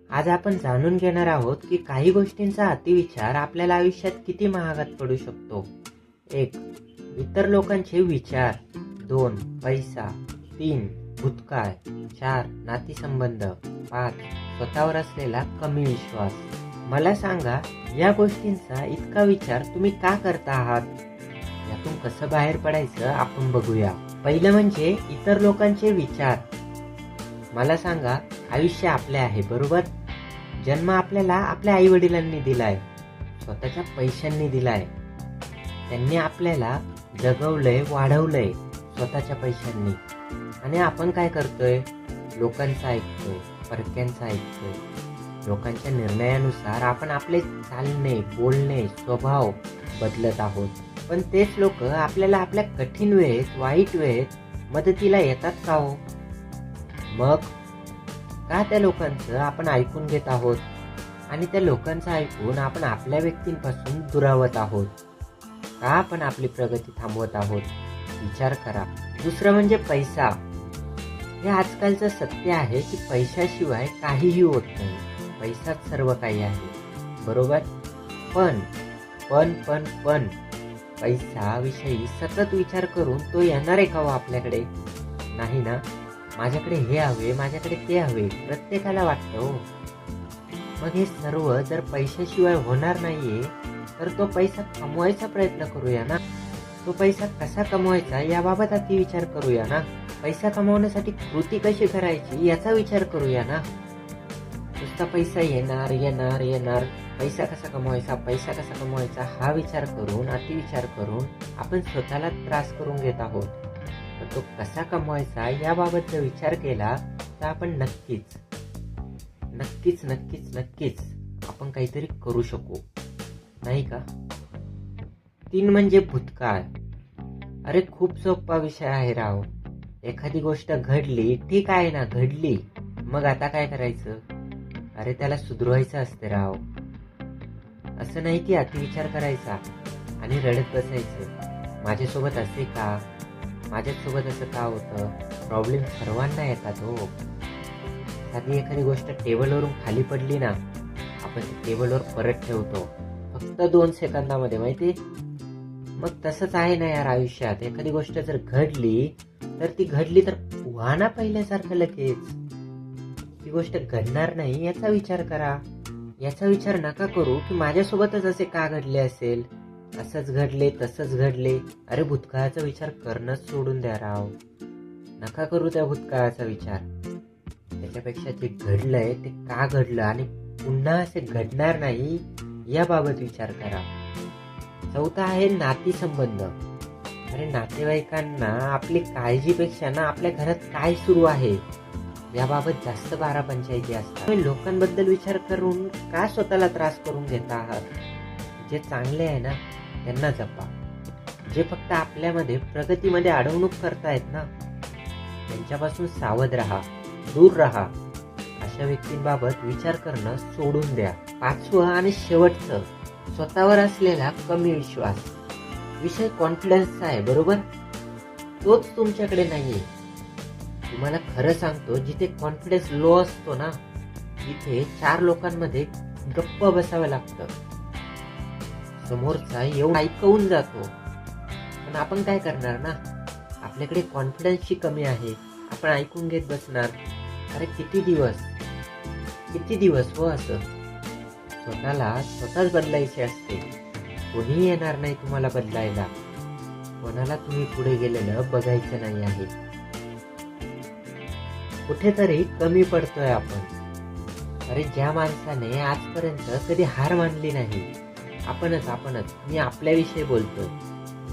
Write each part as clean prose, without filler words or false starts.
आज आपण जाणून घेणार आहोत की काही गोष्टींचा अतिविचार आपल्याला आयुष्यात किती महागात पडू शकतो. 1. इतर लोकांचे विचार. 2. पैसा. 3. भूतकाळ. 4. नातेसंबंध. 5. स्वतःवर असलेला कमी विश्वास. मला सांगा, या गोष्टींचा इतका विचार तुम्ही का करता आहात? यातून कसं बाहेर पडायचं आपण बघूया. पहिलं म्हणजे इतर लोकांचे विचार. मला सांगा, आयुष्य आपले आहे, बरोबर? जन्म आपल्याला आपल्या आई वडिलांनी दिलाय, स्वतःच्या पैशांनी दिलाय. त्यांनी आपल्याला जगवलंय, वाढवलंय स्वतःच्या पैशांनी. आणि आपण काय करतोय? लोकांचं ऐकतोय, परक्यांचं ऐकतोय. लोकांच्या निर्णयानुसार आपण आपले चालणे, बोलणे, स्वभाव बदलत आहोत. पण तेच लोक आपल्याला आपल्या कठीण वेळेत, वाईट वेळेत मदतीला येतात का हो? मग का त्या लोकांचं आपण ऐकून घेत आहोत आणि त्या लोकांचं ऐकून आपण आपल्या व्यक्तींपासून दुरावत आहोत? का आपण आपली प्रगती थांबवत आहोत? विचार करा. दुसरं म्हणजे पैसा. हे आजकालचं सत्य आहे की पैशाशिवाय काहीही होत नाही. पैसाच सर्व काही आहे, बरोबर? पण पण पण पण पैशाविषयी सतत विचार करून तो येणार आहे का हो आपल्याकडे? नाही ना. माझ्याकडे हे हवे, माझ्याकडे ते हवे, प्रत्येकाला वाटतं हो. मग हे सर्व जर पैशाशिवाय होणार नाहीये तर तो पैसा कमवायचा प्रयत्न करूया ना. तो पैसा कसा कमवायचा याबाबत अति विचार करूया ना. पैसा कमवण्यासाठी कृती कशी करायची याचा विचार करूया ना. नुसता पैसा येणार येणार येणार, पैसा कसा कमवायचा, पैसा कसा कमवायचा हा विचार करून, अतिविचार करून आपण स्वतःला त्रास करून घेत आहोत. तर तो कसा कमवायचा याबाबत जर विचार केला तर आपण नक्कीच नक्कीच नक्कीच नक्कीच आपण काहीतरी करू शकू, नाही का? 3 म्हणजे भूतकाळ. अरे खूप सोपा विषय आहे राव. एखादी गोष्ट घडली, ठीक आहे ना, घडली, मग आता काय करायचं? अरे त्याला सुधरवायचं असते राव. असं नाही की अतिविचार करायचा आणि रडत बसायचं. माझ्यासोबत असे का, माझ्यासोबत असं का होतं? प्रॉब्लेम सर्वांना येतात हो. साधी एखादी गोष्ट टेबलवरून खाली पडली ना, आपण ती टेबलवर परत ठेवतो फक्त 2 सेकंदामध्ये, माहिती? मग तसंच आहे ना यार आयुष्यात. एखादी गोष्ट जर घडली तर ती घडली तर व्हा ना पहिल्यासारखं लगेच. ती गोष्ट घडणार नाही याचा विचार करा. याचा विचार नका करू की माझ्यासोबतच असे का घडले असेल, असंच घडले, तसंच घडले. अरे भूतकाळाचा विचार करणंच सोडून द्या राव. नका करू त्या भूतकाळाचा विचार. त्याच्यापेक्षा जे घडलंय ते का घडलं आणि पुन्हा असे घडणार नाही याबाबत विचार करा. 4 आहे नातेसंबंध. अरे नातेवाईकांना आपली काळजीपेक्षा ना आपल्या घरात काय सुरू आहे याबाबत जास्त पंचायती असतात. लोकांबद्दल विचार करून का स्वतःला त्रास करून घेता आहात? जे चांगले आहे ना त्यांना जपा. जे फक्त आपल्यामध्ये प्रगतीमध्ये अडवणूक करतायत ना त्यांच्यापासून सावध राहा, दूर राहा. अशा व्यक्तींबाबत विचार करणं सोडून द्या. 5वं आणि शेवटचं, स्वतःवर असलेला कमी विश्वास. विषय कॉन्फिडन्सचा आहे, बरोबर? तोच तुमच्याकडे नाहीये. तुम्हाला खरं सांगतो, जिथे कॉन्फिडन्स लो असतो ना तिथे 4 लोकांमध्ये गप्प बसावं लागतं. समोरचा एवढा ऐकवून जातो, पण आपण काय करणार ना? आपल्याकडे कॉन्फिडन्सची कमी आहे, आपण ऐकून घेत बसणार. अरे किती दिवस हो असं? स्वतःला स्वतःच बदलायचे असते. कोणीही येणार नाही तुम्हाला बदलायला. कोणाला तुम्ही पुढे गेलेलं बघायचं नाही आहे. कुठेतरी कमी पडतोय आपण. अरे ज्या माणसाने आजपर्यंत कधी हार मानली नाही, आपणच मी आपल्याविषयी बोलतोय.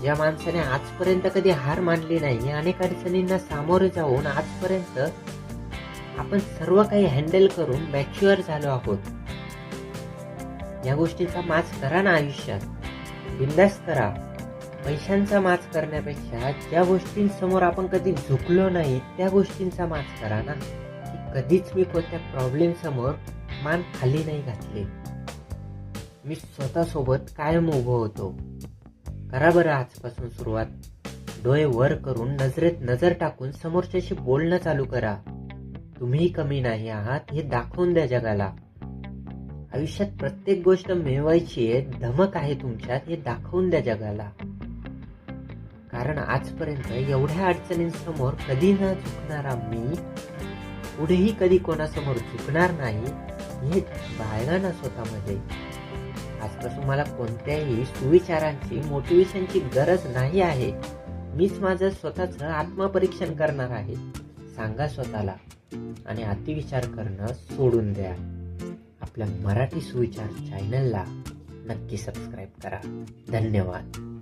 ज्या माणसाने आजपर्यंत कधी हार मानली नाही, अनेक अडचणींना सामोरे जाऊन आजपर्यंत आपण सर्व काही हँडल करून मॅच्युअर झालो आहोत. या गोष्टीचा माच करा ना आयुष्यात, बिंदास करा. पैशांचा माच करण्यापेक्षा ज्या गोष्टींसमोर आपण कधी झुकलो नाही त्या गोष्टींचा माच करा ना. की कधीच मी कोणत्या प्रॉब्लेम समोर मान खाली नाही घातली. मी स्वतःसोबत कायम उभं होतो. करा बरं आजपासून सुरुवात. डोळे वर करून नजरेत नजर टाकून समोरच्याशी बोलणं चालू करा. तुम्ही कमी नाही आहात हे दाखवून द्या जगाला. आयुष्यात प्रत्येक गोष्ट मिळवायची आहे, धमक आहे तुमच्यात हे दाखवून द्या जगाला. कारण आजपर्यंत एवढ्या अडचणींसमोर कधी न झुकणारा मी पुढेही कधी कोणासमोर झुकणार नाही हे बाळगा ना स्वतःमध्ये. आजपासून मला कोणत्याही सुविचारांची, मोटिवेशनची गरज नाही आहे. मीच माझं स्वतःचं आत्मपरीक्षण करणार आहे. सांगा स्वतःला आणि अतिविचार करणं सोडून द्या. आपल्या मराठी सुविचार चॅनलला नक्की सबस्क्राईब करा. धन्यवाद.